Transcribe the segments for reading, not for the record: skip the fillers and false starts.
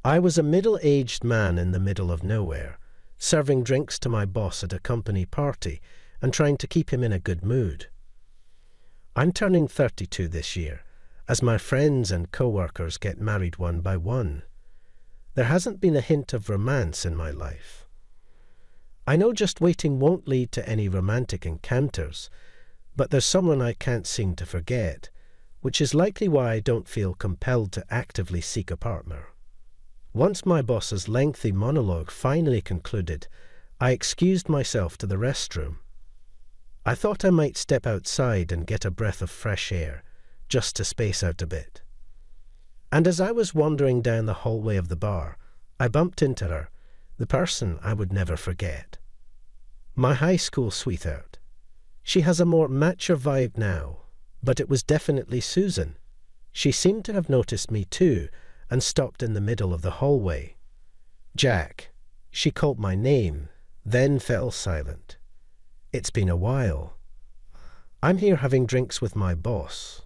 I was a middle-aged man in the middle of nowhere, serving drinks to my boss at a company party and trying to keep him in a good mood. I'm turning 32 this year, as my friends and co-workers get married one by one. There hasn't been a hint of romance in my life. I know just waiting won't lead to any romantic encounters, but there's someone I can't seem to forget, which is likely why I don't feel compelled to actively seek a partner. Once my boss's lengthy monologue finally concluded, I excused myself to the restroom. I thought I might step outside and get a breath of fresh air, just to space out a bit. And as I was wandering down the hallway of the bar, I bumped into her, the person I would never forget. My high school sweetheart. She has a more mature vibe now, but it was definitely Susan. She seemed to have noticed me too, and stopped in the middle of the hallway. Jack. She called my name, then fell silent. It's been a while. I'm here having drinks with my boss.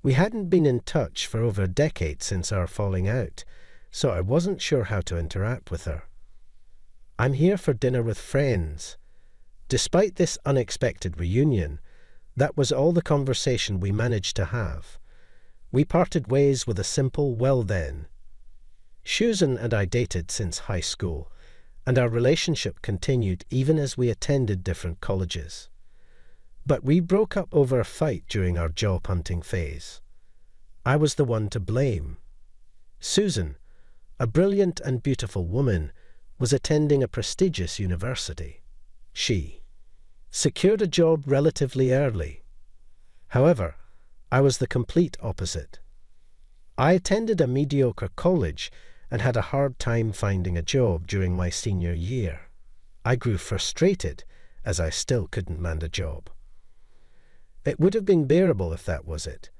We hadn't been in touch for over a decade since our falling out, so I wasn't sure how to interact with her. I'm here for dinner with friends. Despite this unexpected reunion, that was all the conversation we managed to have. We parted ways with a simple "well then." Susan and I dated since high school, and our relationship continued even as we attended different colleges. But we broke up over a fight during our job hunting phase. I was the one to blame. Susan, a brilliant and beautiful woman, was attending a prestigious university. She secured a job relatively early. However, I was the complete opposite. I attended a mediocre college and had a hard time finding a job during my senior year. I grew frustrated as I still couldn't land a job. It would have been bearable if that was it,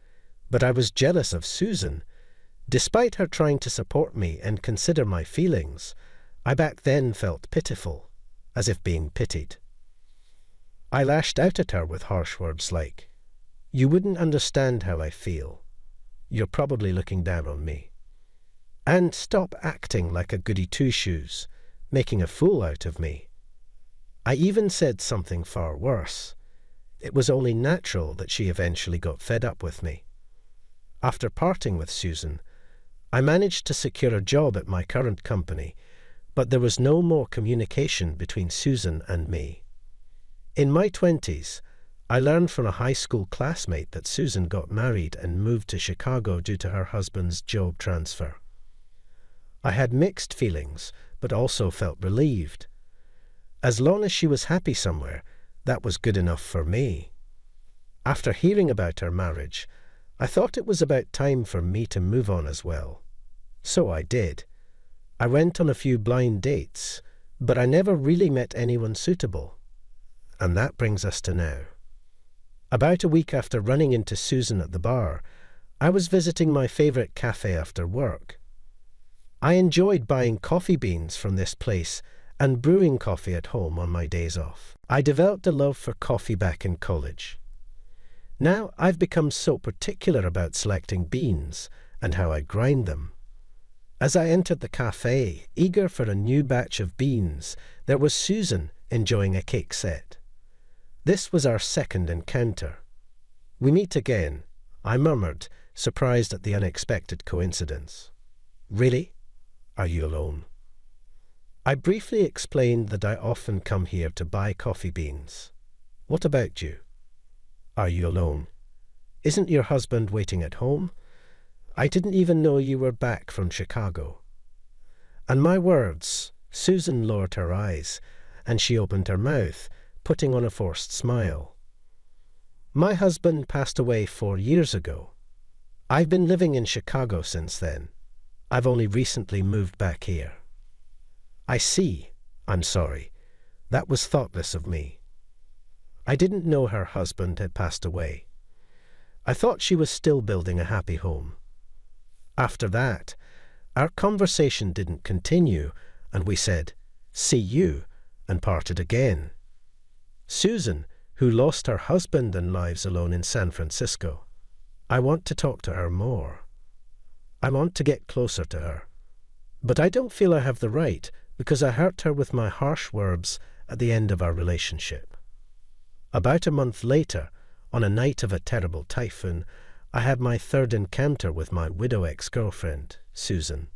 but I was jealous of Susan. Despite her trying to support me and consider my feelings, I back then felt pitiful, as if being pitied. I lashed out at her with harsh words like, "You wouldn't understand how I feel. You're probably looking down on me. And stop acting like a goody two-shoes, making a fool out of me." I even said something far worse. It was only natural that she eventually got fed up with me. After parting with Susan, I managed to secure a job at my current company, but there was no more communication between Susan and me. In my 20s, I learned from a high school classmate that Susan got married and moved to Chicago due to her husband's job transfer. I had mixed feelings, but also felt relieved. As long as she was happy somewhere, that was good enough for me. After hearing about her marriage, I thought it was about time for me to move on as well. So I did. I went on a few blind dates, but I never really met anyone suitable. And that brings us to now. About a week after running into Susan at the bar, I was visiting my favorite cafe after work. I enjoyed buying coffee beans from this place and brewing coffee at home on my days off. I developed a love for coffee back in college. Now I've become so particular about selecting beans and how I grind them. As I entered the cafe, eager for a new batch of beans, there was Susan enjoying a cake set. This was our second encounter. "We meet again," I murmured, surprised at the unexpected coincidence. "Really? Are you alone?" I briefly explained that I often come here to buy coffee beans. "What about you? Are you alone? Isn't your husband waiting at home? I didn't even know you were back from Chicago." And my words, Susan lowered her eyes, and she opened her mouth, putting on a forced smile. "My husband passed away 4 years ago. I've been living in Chicago since then. I've only recently moved back here." "I see. I'm sorry. That was thoughtless of me. I didn't know her husband had passed away. I thought she was still building a happy home." After that, our conversation didn't continue, and we said, "See you," and parted again. Susan, who lost her husband and lives alone in San Francisco. I want to talk to her more. I want to get closer to her. But I don't feel I have the right because I hurt her with my harsh words at the end of our relationship. About a month later, on a night of a terrible typhoon, I had my third encounter with my widow ex-girlfriend, Susan.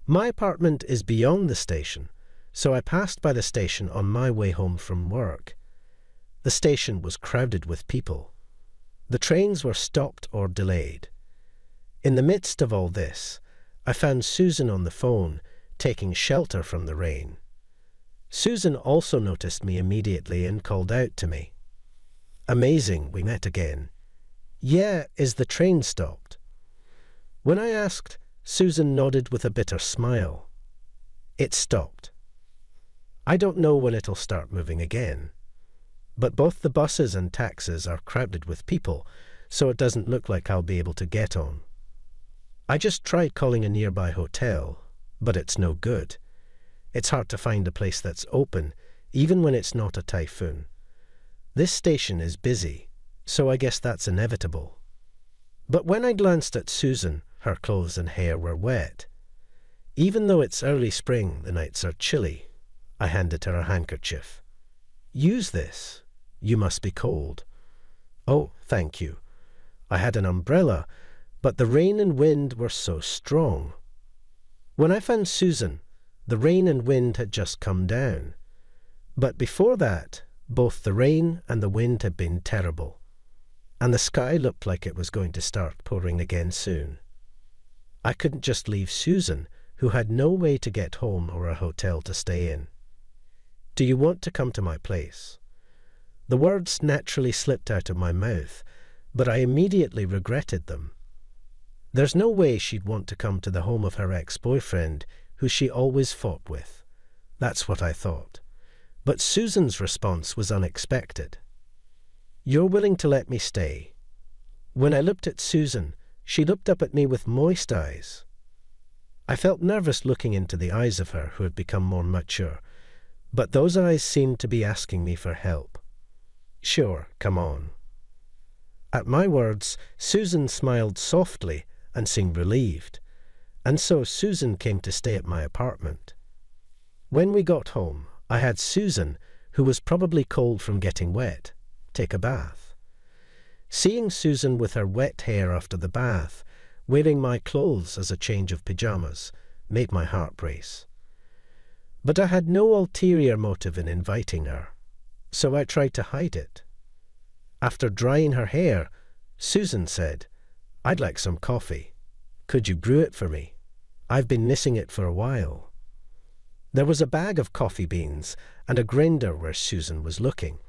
My apartment is beyond the station, so I passed by the station on my way home from work. The station was crowded with people. The trains were stopped or delayed. In the midst of all this, I found Susan on the phone, taking shelter from the rain. Susan also noticed me immediately and called out to me. Amazing, we met again. Yeah, is the train stopped? When I asked, Susan nodded with a bitter smile. It stopped. I don't know when it'll start moving again. But both the buses and taxis are crowded with people, so it doesn't look like I'll be able to get on. I just tried calling a nearby hotel, but it's no good. It's hard to find a place that's open, even when it's not a typhoon. This station is busy, so I guess that's inevitable. But when I glanced at Susan, her clothes and hair were wet. Even though it's early spring, the nights are chilly. I handed her a handkerchief. Use this. You must be cold. Oh, thank you. I had an umbrella, but the rain and wind were so strong. When I found Susan, the rain and wind had just come down. But before that, both the rain and the wind had been terrible, and the sky looked like it was going to start pouring again soon. I couldn't just leave Susan, who had no way to get home or a hotel to stay in. Do you want to come to my place? The words naturally slipped out of my mouth, but I immediately regretted them. There's no way she'd want to come to the home of her ex-boyfriend, who she always fought with. That's what I thought. But Susan's response was unexpected. You're willing to let me stay. When I looked at Susan, she looked up at me with moist eyes. I felt nervous looking into the eyes of her, who had become more mature, but those eyes seemed to be asking me for help. Sure, come on. At my words, Susan smiled softly and seemed relieved, and so Susan came to stay at my apartment. When we got home, I had Susan, who was probably cold from getting wet, take a bath. Seeing Susan with her wet hair after the bath, wearing my clothes as a change of pyjamas, made my heart race. But I had no ulterior motive in inviting her, so I tried to hide it. After drying her hair, Susan said, I'd like some coffee. Could you brew it for me? I've been missing it for a while. There was a bag of coffee beans and a grinder where Susan was looking.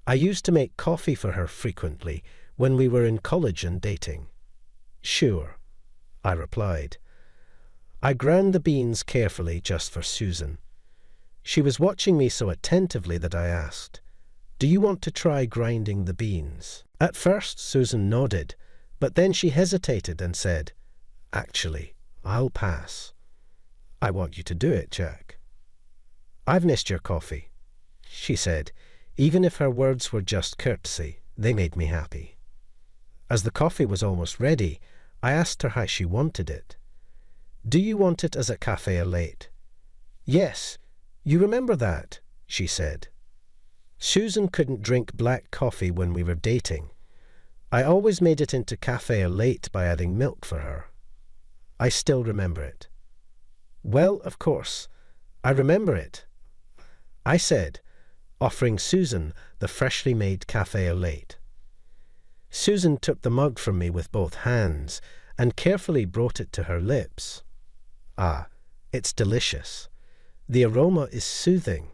I used to make coffee for her frequently when we were in college and dating. Sure, I replied. I ground the beans carefully just for Susan. She was watching me so attentively that I asked, Do you want to try grinding the beans? At first Susan nodded, but then she hesitated and said, Actually, I'll pass. I want you to do it, Jack. I've missed your coffee, she said. Even if her words were just courtesy, they made me happy. As the coffee was almost ready, I asked her how she wanted it. Do you want it as a café au lait? Yes, you remember that, she said. Susan couldn't drink black coffee when we were dating. I always made it into café au lait by adding milk for her. I still remember it. Well, of course, I remember it, I said, offering Susan the freshly made café au lait. Susan took the mug from me with both hands and carefully brought it to her lips. Ah, it's delicious. The aroma is soothing.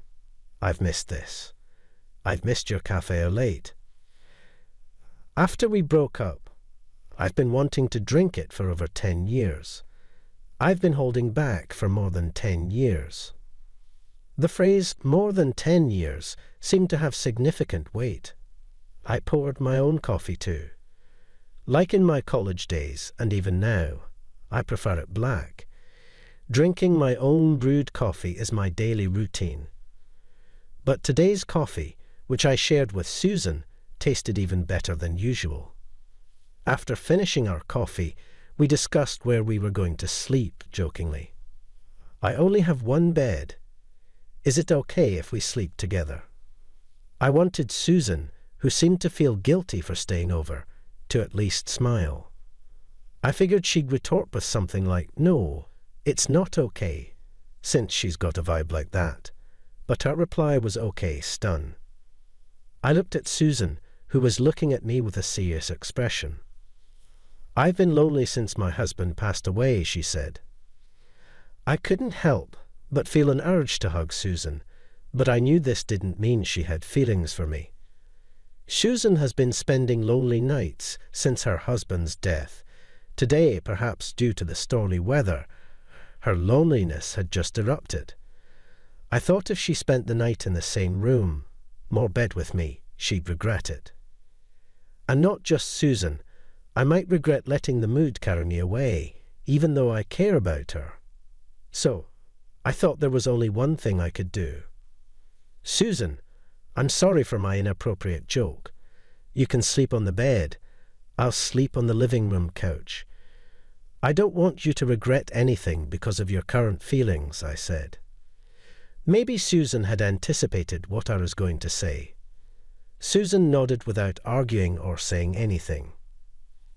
I've missed this. I've missed your café au lait. After we broke up, I've been wanting to drink it for over 10 years. I've been holding back for more than 10 years. The phrase more than 10 years seemed to have significant weight. I poured my own coffee too. Like in my college days, and even now, I prefer it black. Drinking my own brewed coffee is my daily routine. But today's coffee, which I shared with Susan, tasted even better than usual. After finishing our coffee, we discussed where we were going to sleep, jokingly. I only have one bed. Is it okay if we sleep together? I wanted Susan, who seemed to feel guilty for staying over, to at least smile. I figured she'd retort with something like, "No, it's not okay," since she's got a vibe like that. But her reply was okay, stun. I looked at Susan, who was looking at me with a serious expression. "I've been lonely since my husband passed away," she said. I couldn't help but feel an urge to hug Susan, but I knew this didn't mean she had feelings for me. Susan has been spending lonely nights since her husband's death. Today, perhaps due to the stormy weather, her loneliness had just erupted. I thought if she spent the night in the same room, more bed with me, she'd regret it. And not just Susan, I might regret letting the mood carry me away, even though I care about her. So, I thought there was only one thing I could do. "Susan, I'm sorry for my inappropriate joke. You can sleep on the bed. I'll sleep on the living room couch. I don't want you to regret anything because of your current feelings," I said. Maybe Susan had anticipated what I was going to say. Susan nodded without arguing or saying anything.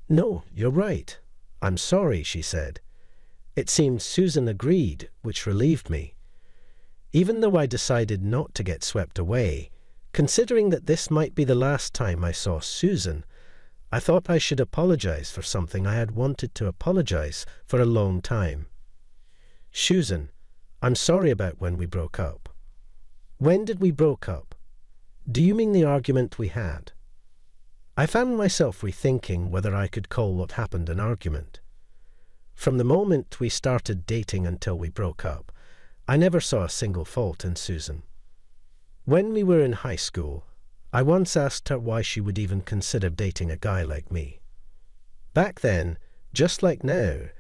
"No, you're right. I'm sorry," she said. It seemed Susan agreed, which relieved me. Even though I decided not to get swept away, considering that this might be the last time I saw Susan, I thought I should apologize for something I had wanted to apologize for a long time. "Susan, I'm sorry about when we broke up." "When did we broke up? Do you mean the argument we had?" I found myself rethinking whether I could call what happened an argument. From the moment we started dating until we broke up, I never saw a single fault in Susan. When we were in high school, I once asked her why she would even consider dating a guy like me. Back then, just like now,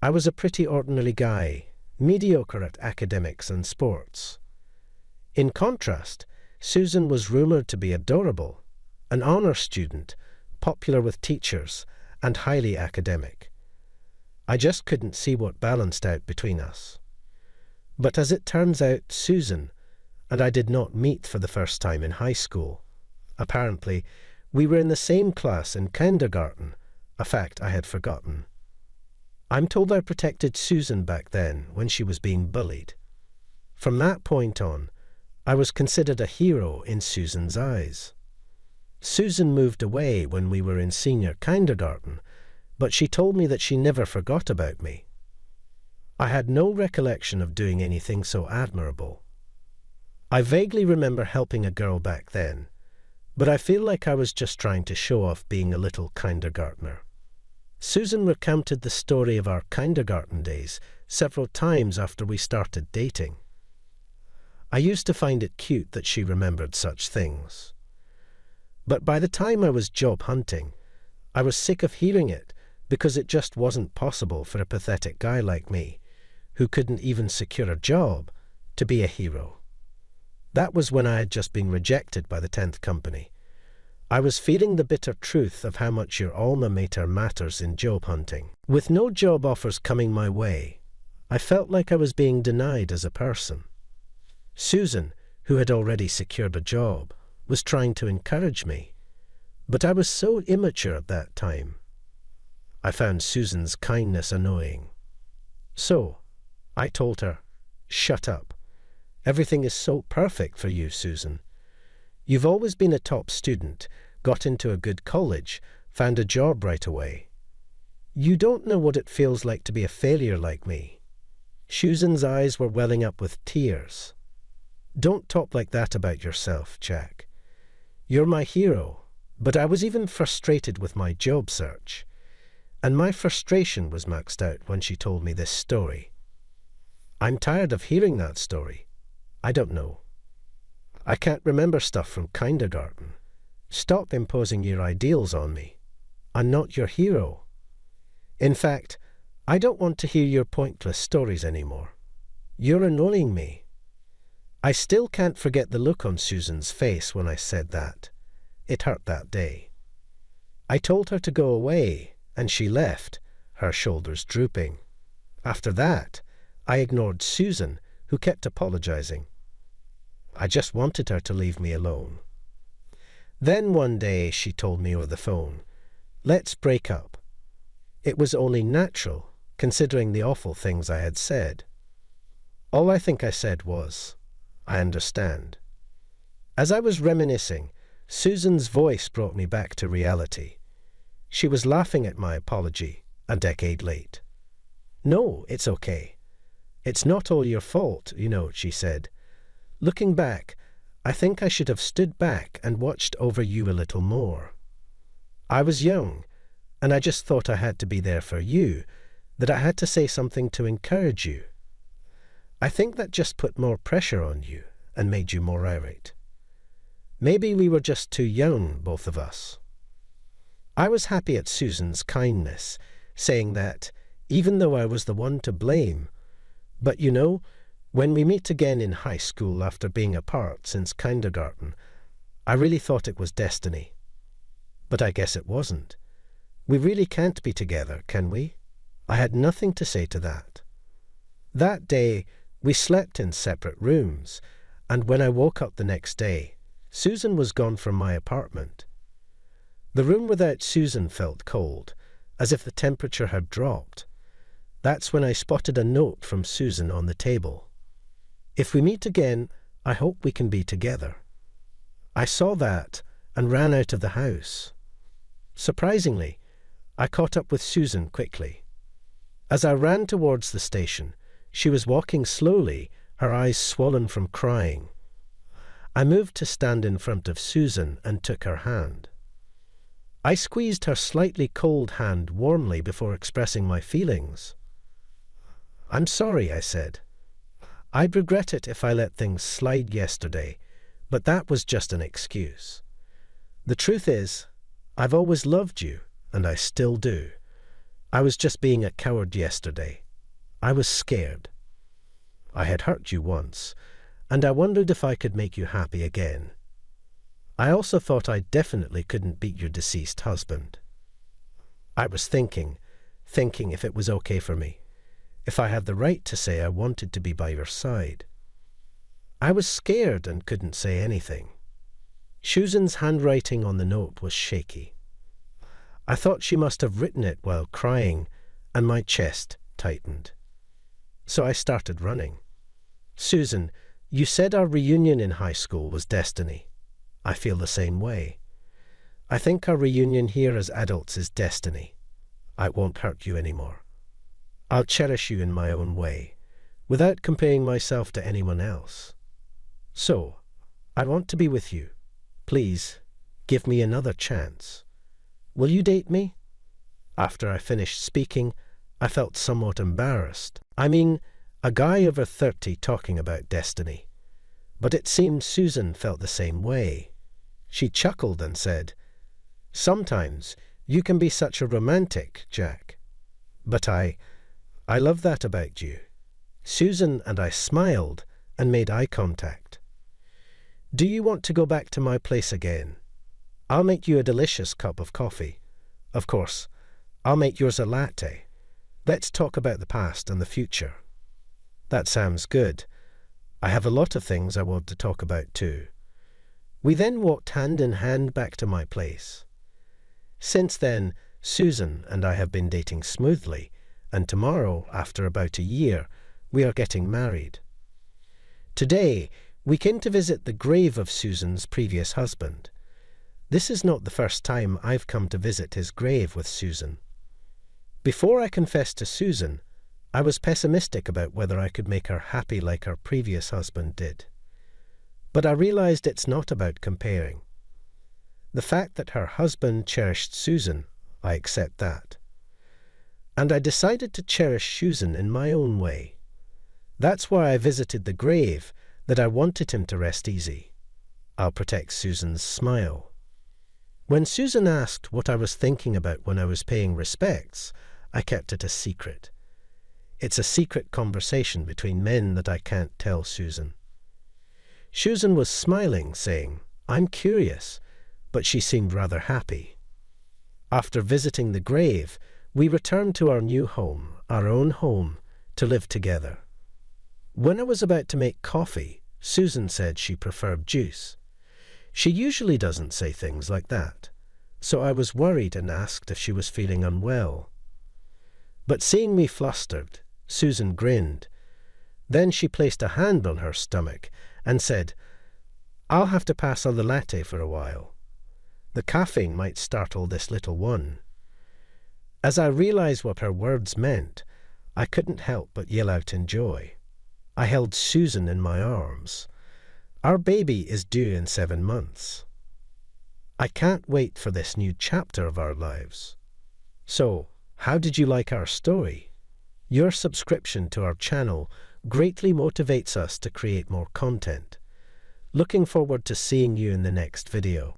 I was a pretty ordinary guy, mediocre at academics and sports. In contrast, Susan was rumored to be adorable, an honor student, popular with teachers, and highly academic. I just couldn't see what balanced out between us. But as it turns out, Susan and I did not meet for the first time in high school. Apparently, we were in the same class in kindergarten, a fact I had forgotten. I'm told I protected Susan back then when she was being bullied. From that point on, I was considered a hero in Susan's eyes. Susan moved away when we were in senior kindergarten, but she told me that she never forgot about me. I had no recollection of doing anything so admirable. I vaguely remember helping a girl back then, but I feel like I was just trying to show off being a little kindergartner. Susan recounted the story of our kindergarten days several times after we started dating. I used to find it cute that she remembered such things. But by the time I was job hunting, I was sick of hearing it because it just wasn't possible for a pathetic guy like me, who couldn't even secure a job, to be a hero. That was when I had just been rejected by the 10th company. I was feeling the bitter truth of how much your alma mater matters in job hunting. With no job offers coming my way, I felt like I was being denied as a person. Susan, who had already secured a job, was trying to encourage me, but I was so immature at that time. I found Susan's kindness annoying. So, I told her, "Shut up. Everything is so perfect for you, Susan. You've always been a top student, got into a good college, found a job right away. You don't know what it feels like to be a failure like me." Susan's eyes were welling up with tears. "Don't talk like that about yourself, Jack. You're my hero, but I was even frustrated with my job search. And my frustration was maxed out when she told me this story. I'm tired of hearing that story. I don't know. I can't remember stuff from kindergarten. Stop imposing your ideals on me. I'm not your hero. In fact, I don't want to hear your pointless stories anymore. You're annoying me." I still can't forget the look on Susan's face when I said that. It hurt that day. I told her to go away, and she left, her shoulders drooping. After that, I ignored Susan, who kept apologizing. I just wanted her to leave me alone. Then one day she told me over the phone, "Let's break up." It was only natural, considering the awful things I had said. All I think I said was, "I understand." As I was reminiscing, Susan's voice brought me back to reality. She was laughing at my apology, a decade late. "No, it's okay. It's not all your fault, she said. "Looking back, I think I should have stood back and watched over you a little more. I was young, and I just thought I had to be there for you, that I had to say something to encourage you. I think that just put more pressure on you and made you more irate. Maybe we were just too young, both of us." I was happy at Susan's kindness, saying that, even though I was the one to blame, but when we meet again in high school after being apart since kindergarten, I really thought it was destiny. But I guess it wasn't. We really can't be together, can we? I had nothing to say to that. That day, we slept in separate rooms, and when I woke up the next day, Susan was gone from my apartment. The room without Susan felt cold, as if the temperature had dropped. That's when I spotted a note from Susan on the table. "If we meet again, I hope we can be together." I saw that and ran out of the house. Surprisingly, I caught up with Susan quickly. As I ran towards the station, she was walking slowly, her eyes swollen from crying. I moved to stand in front of Susan and took her hand. I squeezed her slightly cold hand warmly before expressing my feelings. "I'm sorry," I said. "I'd regret it if I let things slide yesterday, but that was just an excuse. The truth is, I've always loved you, and I still do. I was just being a coward yesterday. I was scared. I had hurt you once, and I wondered if I could make you happy again. I also thought I definitely couldn't beat your deceased husband. I was thinking if it was okay for me, if I had the right to say I wanted to be by your side. I was scared and couldn't say anything." Susan's handwriting on the note was shaky. I thought she must have written it while crying, and my chest tightened. So I started running. "Susan, you said our reunion in high school was destiny. I feel the same way. I think our reunion here as adults is destiny. I won't hurt you anymore. I'll cherish you in my own way, without comparing myself to anyone else. So, I want to be with you. Please, give me another chance. Will you date me?" After I finished speaking, I felt somewhat embarrassed. I mean, a guy over 30 talking about destiny. But it seemed Susan felt the same way. She chuckled and said, "Sometimes you can be such a romantic, Jack. But I love that about you." Susan and I smiled and made eye contact. "Do you want to go back to my place again? I'll make you a delicious cup of coffee. Of course, I'll make yours a latte. Let's talk about the past and the future." "That sounds good. I have a lot of things I want to talk about too." We then walked hand in hand back to my place. Since then, Susan and I have been dating smoothly, and tomorrow, after about a year, we are getting married. Today, we came to visit the grave of Susan's previous husband. This is not the first time I've come to visit his grave with Susan. Before I confessed to Susan, I was pessimistic about whether I could make her happy like her previous husband did. But I realized it's not about comparing. The fact that her husband cherished Susan, I accept that. And I decided to cherish Susan in my own way. That's why I visited the grave, that I wanted him to rest easy. I'll protect Susan's smile. When Susan asked what I was thinking about when I was paying respects, I kept it a secret. It's a secret conversation between men that I can't tell Susan. Susan was smiling, saying, "I'm curious," but she seemed rather happy. After visiting the grave, we returned to our new home, our own home, to live together. When I was about to make coffee, Susan said she preferred juice. She usually doesn't say things like that, so I was worried and asked if she was feeling unwell. But seeing me flustered, Susan grinned. Then she placed a hand on her stomach and said, "I'll have to pass on the latte for a while. The caffeine might startle this little one." As I realized what her words meant, I couldn't help but yell out in joy. I held Susan in my arms. Our baby is due in 7 months. I can't wait for this new chapter of our lives. So, how did you like our story? Your subscription to our channel greatly motivates us to create more content. Looking forward to seeing you in the next video.